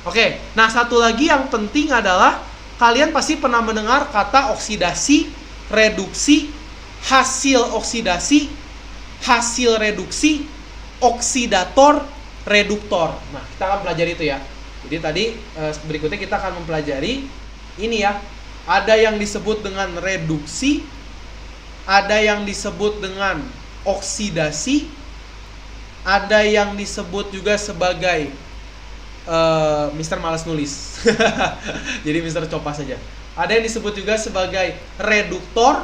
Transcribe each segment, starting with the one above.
Oke, nah satu lagi yang penting adalah kalian pasti pernah mendengar kata oksidasi, reduksi, hasil oksidasi, hasil reduksi, oksidator, reduktor. Nah, kita akan pelajari itu ya. Jadi tadi berikutnya kita akan mempelajari ini ya. Ada yang disebut dengan reduksi, ada yang disebut dengan oksidasi, ada yang disebut juga sebagai Mister malas nulis. Jadi Mister copas saja. Ada yang disebut juga sebagai reduktor,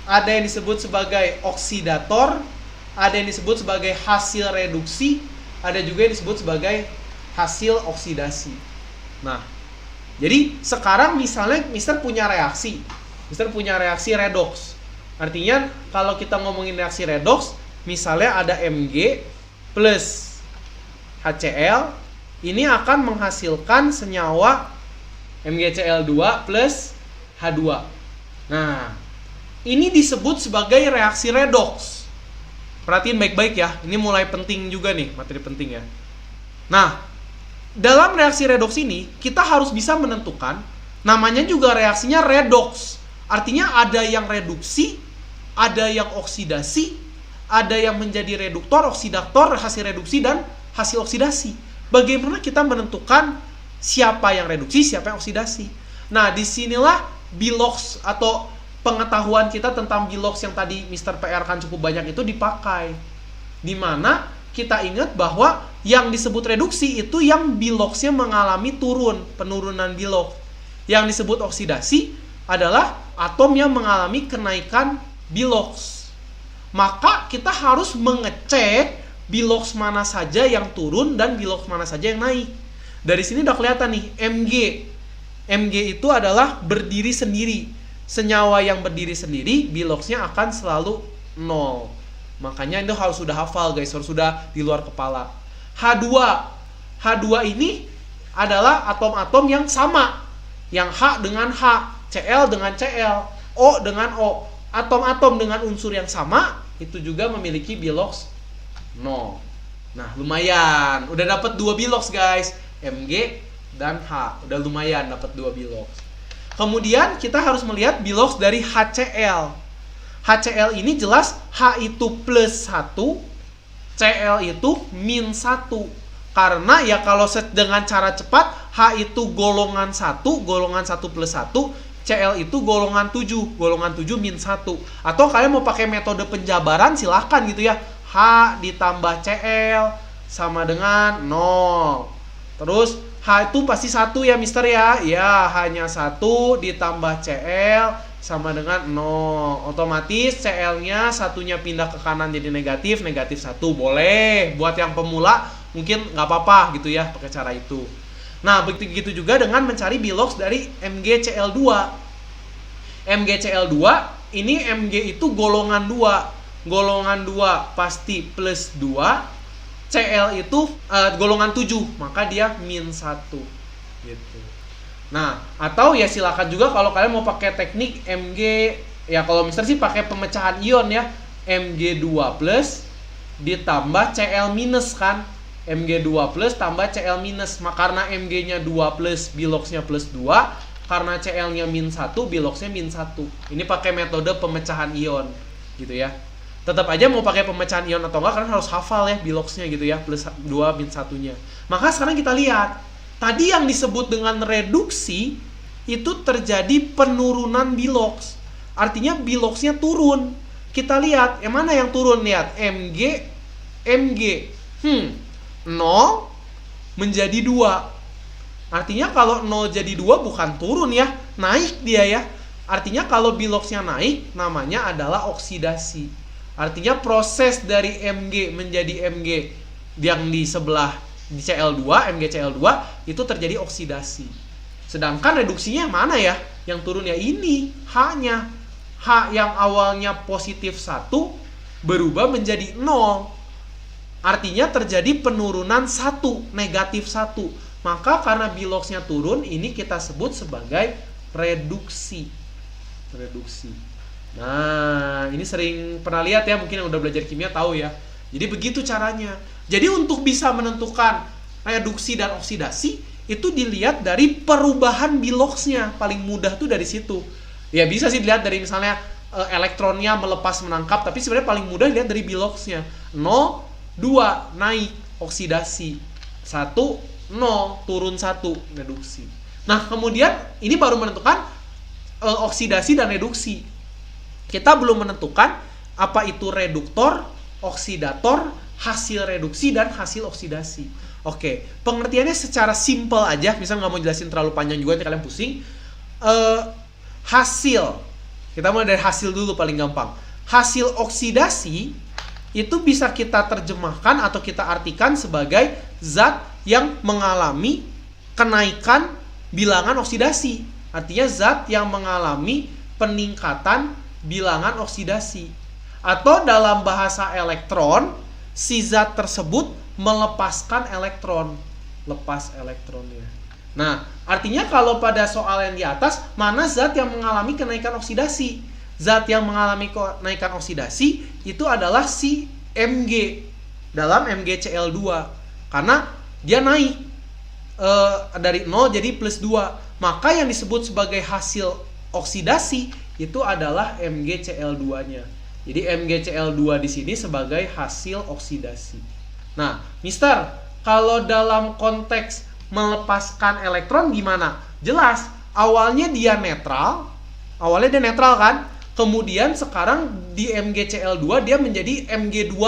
ada yang disebut sebagai oksidator, ada yang disebut sebagai hasil reduksi, ada juga yang disebut sebagai hasil oksidasi. Nah, jadi sekarang misalnya Mister punya reaksi. Mister punya reaksi redoks. Artinya kalau kita ngomongin reaksi redoks, misalnya ada Mg plus HCl, ini akan menghasilkan senyawa MgCl2 plus H2. Nah, ini disebut sebagai reaksi redoks. Perhatiin baik-baik ya, ini mulai penting juga nih, materi penting ya. Nah, dalam reaksi redoks ini, kita harus bisa menentukan, namanya juga reaksinya redoks. Artinya ada yang reduksi, ada yang oksidasi, ada yang menjadi reduktor, oksidator, hasil reduksi, dan hasil oksidasi. Bagaimana kita menentukan siapa yang reduksi, siapa yang oksidasi? Nah, disinilah Bilox atau pengetahuan kita tentang Bilox yang tadi Mr. PR kan cukup banyak itu dipakai. Dimana kita ingat bahwa yang disebut reduksi itu yang Biloxnya mengalami penurunan Bilox. Yang disebut oksidasi adalah atom yang mengalami kenaikan Bilox. Maka kita harus mengecek Bilox mana saja yang turun dan Bilox mana saja yang naik. Dari sini udah kelihatan nih, Mg. Mg itu adalah berdiri sendiri. Senyawa yang berdiri sendiri, Biloxnya akan selalu 0. Makanya itu harus sudah hafal guys, harus sudah di luar kepala. H2. H2 ini adalah atom-atom yang sama. Yang H dengan H, Cl dengan Cl, O dengan O. Atom-atom dengan unsur yang sama, itu juga memiliki Bilox 0. Nah, lumayan. Udah dapat 2 Bilox guys. Mg dan H. Udah lumayan dapat 2 Bilox. Kemudian kita harus melihat Bilox dari HCl. HCl ini jelas H itu plus 1, Cl itu min 1. Karena ya kalau dengan cara cepat, H itu golongan 1 plus 1, Cl itu golongan 7 min 1. Atau kalian mau pakai metode penjabaran silahkan gitu ya. H ditambah Cl sama dengan 0. Terus H itu pasti 1 ya Mister ya. Ya, hanya 1 ditambah Cl sama dengan 0. Otomatis Cl-nya satunya pindah ke kanan jadi negatif 1. Boleh. Buat yang pemula mungkin nggak apa-apa gitu ya pakai cara itu. Nah, begitu juga dengan mencari Bilox dari MgCl2. MgCl2 ini Mg itu golongan 2. Golongan 2 pasti plus 2. Cl itu golongan 7, maka dia min 1 gitu. Nah, atau ya silakan juga kalau kalian mau pakai teknik Mg, ya kalau Mister sih pakai pemecahan ion ya. Mg2 plus ditambah Cl minus kan. Mg2 plus tambah Cl minus. Karena Mg-nya 2 plus, Biloxnya plus 2. Karena Cl-nya min 1, Biloxnya min 1. Ini pakai metode pemecahan ion gitu ya. Tetap aja mau pakai pemecahan ion atau enggak, kalian harus hafal ya Biloxnya gitu ya, plus 2 min 1-nya. Maka sekarang kita lihat, tadi yang disebut dengan reduksi itu terjadi penurunan Bilox. Artinya Biloxnya turun. Kita lihat, yang mana yang turun? Lihat, Mg 0 menjadi 2. Artinya kalau 0 jadi 2 bukan turun ya, naik dia ya. Artinya kalau Biloxnya naik, namanya adalah oksidasi. Artinya proses dari Mg menjadi Mg yang di sebelah di Cl2, MgCl2 itu terjadi oksidasi. Sedangkan reduksinya yang mana ya? Yang turun ya ini, H-nya. H yang awalnya positif 1 berubah menjadi 0. Artinya terjadi penurunan 1, negatif 1. Maka karena Biloxnya turun, ini kita sebut sebagai reduksi. Nah, ini sering pernah lihat ya, mungkin yang udah belajar kimia tahu ya. Jadi begitu caranya. Jadi untuk bisa menentukan reduksi dan oksidasi, itu dilihat dari perubahan Biloxnya. Paling mudah tuh dari situ. Ya bisa sih dilihat dari misalnya elektronnya melepas menangkap, tapi sebenarnya paling mudah dilihat dari Biloxnya. 0, 2 naik oksidasi, 1, 0 turun 1 reduksi. Nah kemudian ini baru menentukan oksidasi dan reduksi. Kita belum menentukan apa itu reduktor, oksidator, hasil reduksi dan hasil oksidasi. Oke, pengertiannya secara simple aja, misalnya nggak mau jelasin terlalu panjang juga nanti kalian pusing. Hasil, kita mulai dari hasil dulu paling gampang. Hasil oksidasi itu bisa kita terjemahkan atau kita artikan sebagai zat yang mengalami kenaikan bilangan oksidasi. Artinya zat yang mengalami peningkatan bilangan oksidasi. Atau dalam bahasa elektron, si zat tersebut melepaskan elektron. Lepas elektronnya. Nah, artinya kalau pada soal yang di atas, mana zat yang mengalami kenaikan oksidasi? Zat yang mengalami kenaikan oksidasi itu adalah si Mg dalam MgCl2. Karena dia naik dari 0 jadi plus 2. Maka yang disebut sebagai hasil oksidasi itu adalah MgCl2-nya. Jadi MgCl2 di sini sebagai hasil oksidasi. Nah, Mister, kalau dalam konteks melepaskan elektron gimana? Jelas, awalnya dia netral. Awalnya dia netral kan? Kemudian sekarang di MgCl2 dia menjadi Mg2+.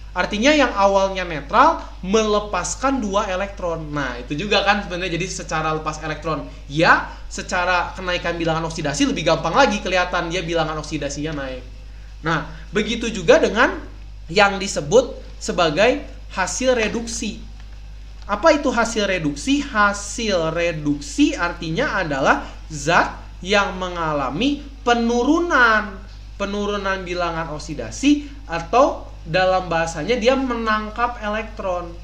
Artinya yang awalnya netral melepaskan 2 elektron. Nah, itu juga kan sebenarnya jadi secara lepas elektron. Ya, secara kenaikan bilangan oksidasi lebih gampang lagi kelihatan dia bilangan oksidasinya naik. Nah, begitu juga dengan yang disebut sebagai hasil reduksi. Apa itu hasil reduksi? Hasil reduksi artinya adalah zat yang mengalami penurunan bilangan oksidasi, atau dalam bahasanya dia menangkap elektron.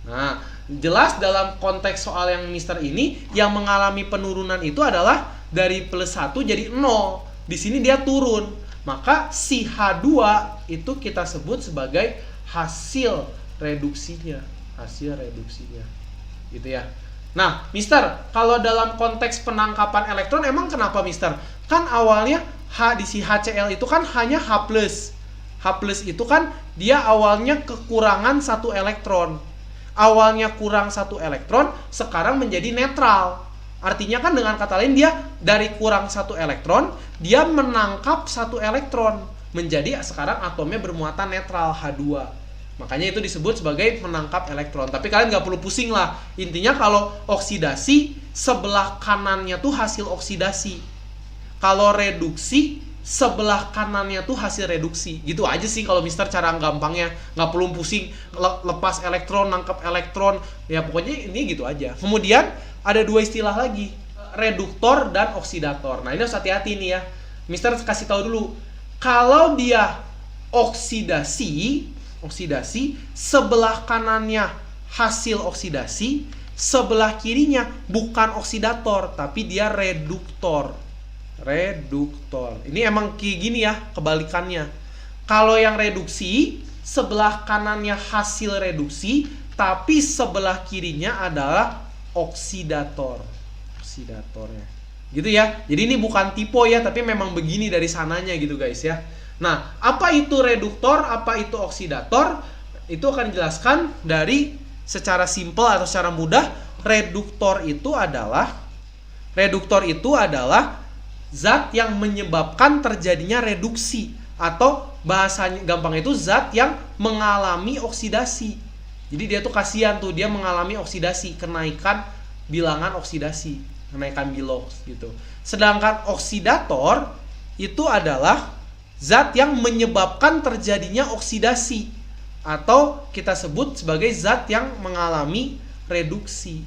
Nah, jelas dalam konteks soal yang Mister ini, yang mengalami penurunan itu adalah dari plus 1 jadi 0. Di sini dia turun. Maka si H2 itu kita sebut sebagai hasil reduksinya. Gitu ya. Nah, Mister, kalau dalam konteks penangkapan elektron emang kenapa, Mister? Kan awalnya di si HCl itu kan hanya H+. H+ itu kan dia awalnya kekurangan 1 elektron. Awalnya kurang 1 elektron, sekarang menjadi netral. Artinya kan dengan kata lain dia dari kurang 1 elektron, dia menangkap 1 elektron. Menjadi sekarang atomnya bermuatan netral, H2. Makanya itu disebut sebagai menangkap elektron. Tapi kalian nggak perlu pusing lah. Intinya kalau oksidasi, sebelah kanannya tuh hasil oksidasi. Kalau reduksi, sebelah kanannya tuh hasil reduksi. Gitu aja sih kalau Mister cara gampangnya. Nggak perlu pusing, lepas elektron, nangkap elektron. Ya pokoknya ini gitu aja. Kemudian ada 2 istilah lagi, reduktor dan oksidator. Nah ini harus hati-hati nih ya. Mister kasih tahu dulu. Kalau dia oksidasi, sebelah kanannya hasil oksidasi, sebelah kirinya bukan oksidator, tapi dia reduktor. Ini emang kayak gini ya, kebalikannya. Kalau yang reduksi, sebelah kanannya hasil reduksi, tapi sebelah kirinya adalah oksidatornya. Gitu ya. Jadi ini bukan tipe ya, tapi memang begini dari sananya gitu guys ya. Nah, apa itu reduktor, apa itu oksidator? Itu akan dijelaskan dari secara simpel atau secara mudah. Reduktor itu adalah zat yang menyebabkan terjadinya reduksi, atau bahasanya gampang itu zat yang mengalami oksidasi. Jadi dia tuh kasihan tuh, dia mengalami oksidasi, kenaikan bilangan oksidasi, kenaikan Bilox gitu. Sedangkan oksidator itu adalah zat yang menyebabkan terjadinya oksidasi, atau kita sebut sebagai zat yang mengalami reduksi.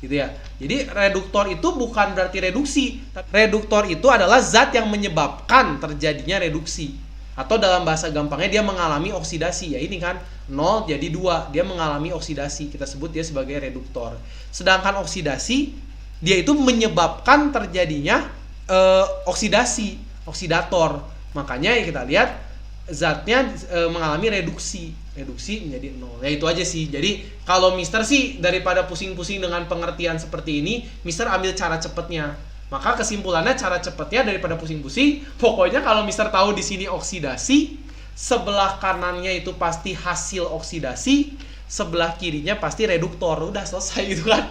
Gitu ya. Jadi reduktor itu bukan berarti reduksi. Reduktor itu adalah zat yang menyebabkan terjadinya reduksi. Atau dalam bahasa gampangnya dia mengalami oksidasi. Ya ini kan 0 jadi 2. Dia mengalami oksidasi. Kita sebut dia sebagai reduktor. Sedangkan oksidasi, dia itu menyebabkan terjadinya oksidasi. Oksidator. Makanya ya kita lihat zatnya mengalami reduksi menjadi 0. Ya itu aja sih. Jadi kalau Mister sih daripada pusing-pusing dengan pengertian seperti ini, Mister ambil cara cepatnya. Maka kesimpulannya cara cepatnya daripada pusing-pusing, pokoknya kalau Mister tahu di sini oksidasi, sebelah kanannya itu pasti hasil oksidasi, sebelah kirinya pasti reduktor. Udah selesai gitu kan.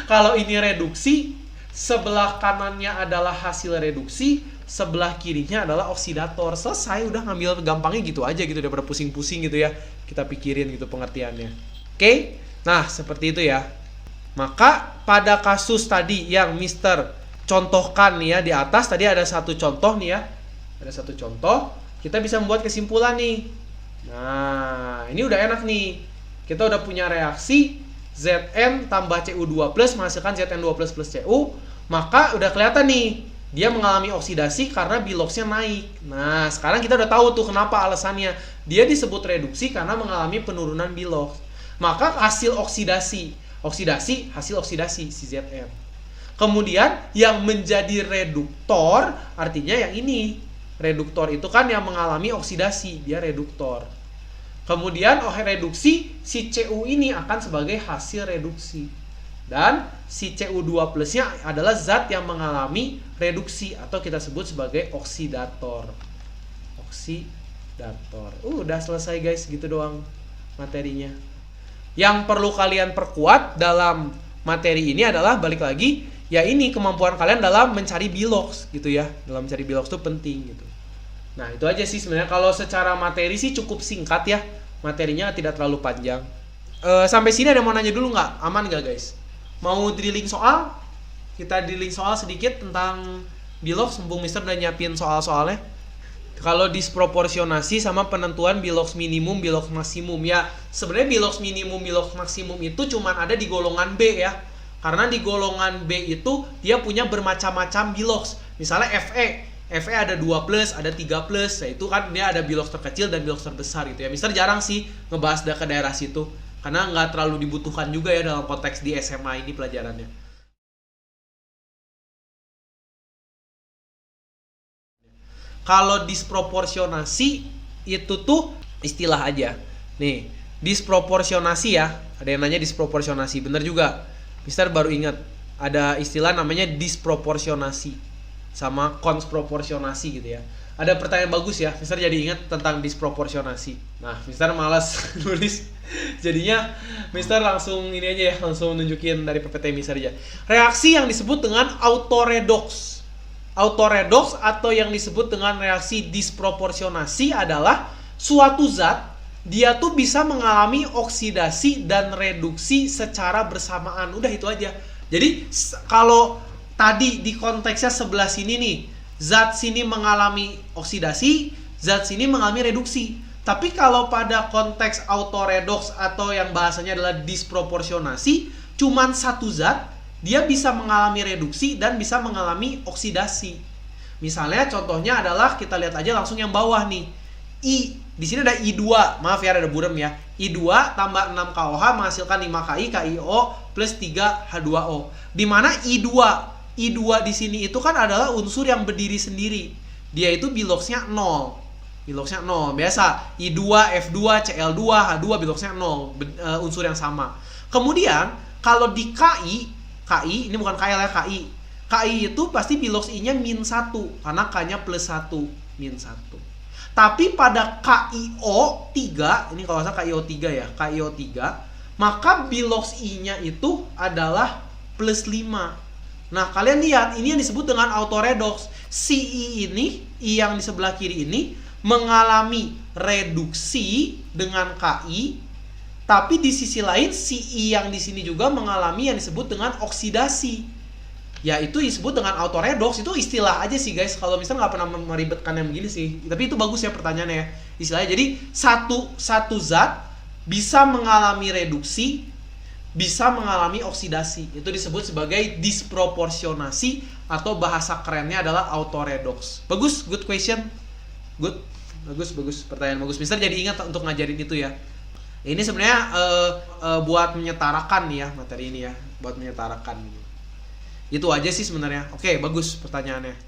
Kalau ini reduksi, sebelah kanannya adalah hasil reduksi, sebelah kirinya adalah oksidator. Selesai, udah ngambil gampangnya gitu aja gitu daripada pusing-pusing gitu ya. Kita pikirin gitu pengertiannya. Oke? Nah, seperti itu ya. Maka pada kasus tadi yang Mister contohkan nih ya di atas, tadi ada satu contoh nih ya. Ada satu contoh, kita bisa membuat kesimpulan nih. Nah, ini udah enak nih. Kita udah punya reaksi Zn tambah Cu2+ menghasilkan Zn2+ plus Cu. Maka udah kelihatan nih, dia mengalami oksidasi karena biloxnya naik. Nah, sekarang kita udah tahu tuh kenapa alasannya. Dia disebut reduksi karena mengalami penurunan bilox. Maka hasil oksidasi, hasil oksidasi si Zn. Kemudian yang menjadi reduktor artinya yang ini. Reduktor itu kan yang mengalami oksidasi, dia reduktor. Kemudian reduksi, si Cu ini akan sebagai hasil reduksi. Dan si Cu2 plusnya adalah zat yang mengalami reduksi atau kita sebut sebagai oksidator. Udah selesai guys, gitu doang materinya. Yang perlu kalian perkuat dalam materi ini adalah balik lagi, ya ini kemampuan kalian dalam mencari bilox gitu ya. Dalam mencari bilox itu penting gitu. Nah, itu aja sih sebenarnya. Kalau secara materi sih cukup singkat ya. Materinya tidak terlalu panjang. Sampai sini ada yang mau nanya dulu nggak? Aman nggak guys? Mau drilling soal? Kita drilling soal sedikit tentang bilox, mumpung Mister udah nyiapin soal-soalnya. Kalau disproporsionasi sama penentuan bilox minimum, bilox maksimum ya. Sebenarnya bilox minimum, bilox maksimum itu cuman ada di golongan B ya. Karena di golongan B itu dia punya bermacam-macam bilox. Misalnya Fe ada 2+, ada 3+, nah itu kan dia ada bilox terkecil dan bilox terbesar gitu ya. Mister jarang sih ngebahas ke daerah situ, karena nggak terlalu dibutuhkan juga ya dalam konteks di SMA ini pelajarannya. Kalau disproporsionasi itu tuh istilah aja. Nih, disproporsionasi ya. Ada yang nanya disproporsionasi, bener juga. Mister baru ingat, ada istilah namanya disproporsionasi sama konsproporsionasi gitu ya. Ada pertanyaan bagus ya, Mister jadi ingat tentang disproporsionasi. Nah, Mister malas nulis. Jadinya Mister langsung ini aja ya, langsung nunjukin dari PPT Mister aja. Reaksi yang disebut dengan autoredox. Autoredox atau yang disebut dengan reaksi disproporsionasi adalah suatu zat dia tuh bisa mengalami oksidasi dan reduksi secara bersamaan. Udah itu aja. Jadi kalau tadi di konteksnya sebelah sini nih, zat sini mengalami oksidasi, zat sini mengalami reduksi. Tapi kalau pada konteks autoredox atau yang bahasanya adalah disproporsionasi, cuman satu zat dia bisa mengalami reduksi dan bisa mengalami oksidasi. Misalnya contohnya adalah kita lihat aja langsung yang bawah nih. Di sini ada I2, maaf ya ada burem ya. I2 tambah 6 KOH menghasilkan 5 KI, KIO plus 3 H2O. Di mana I2 di sini itu kan adalah unsur yang berdiri sendiri. Dia itu biloxnya 0. Biloxnya 0. Biasa I2, F2, Cl2, H2 biloxnya 0. Unsur yang sama. Kemudian kalau di KI ini bukan KL ya, KI. KI itu pasti bilox I-nya -1 karena K-nya +1, -1. Tapi pada KIO3, ini kalau salah KIO3 ya, KIO3, maka bilox I-nya itu adalah +5. Nah, kalian lihat, ini yang disebut dengan autoredox. Si I ini, I yang di sebelah kiri ini, mengalami reduksi dengan KI, tapi di sisi lain, si I yang di sini juga mengalami yang disebut dengan oksidasi. Ya, itu disebut dengan autoredox. Itu istilah aja sih guys. Kalau misalnya nggak pernah meribetkan yang begini sih. Tapi itu bagus ya pertanyaannya ya. Istilahnya, jadi satu zat bisa mengalami reduksi, bisa mengalami oksidasi. Itu disebut sebagai disproporsionasi atau bahasa kerennya adalah autoredox. Bagus, good question. Good, bagus. Pertanyaan bagus. Mister jadi ingat untuk ngajarin itu ya. Ini sebenarnya buat menyetarakan nih ya materi ini ya, buat menyetarakan. Itu aja sih sebenarnya. Oke, bagus pertanyaannya.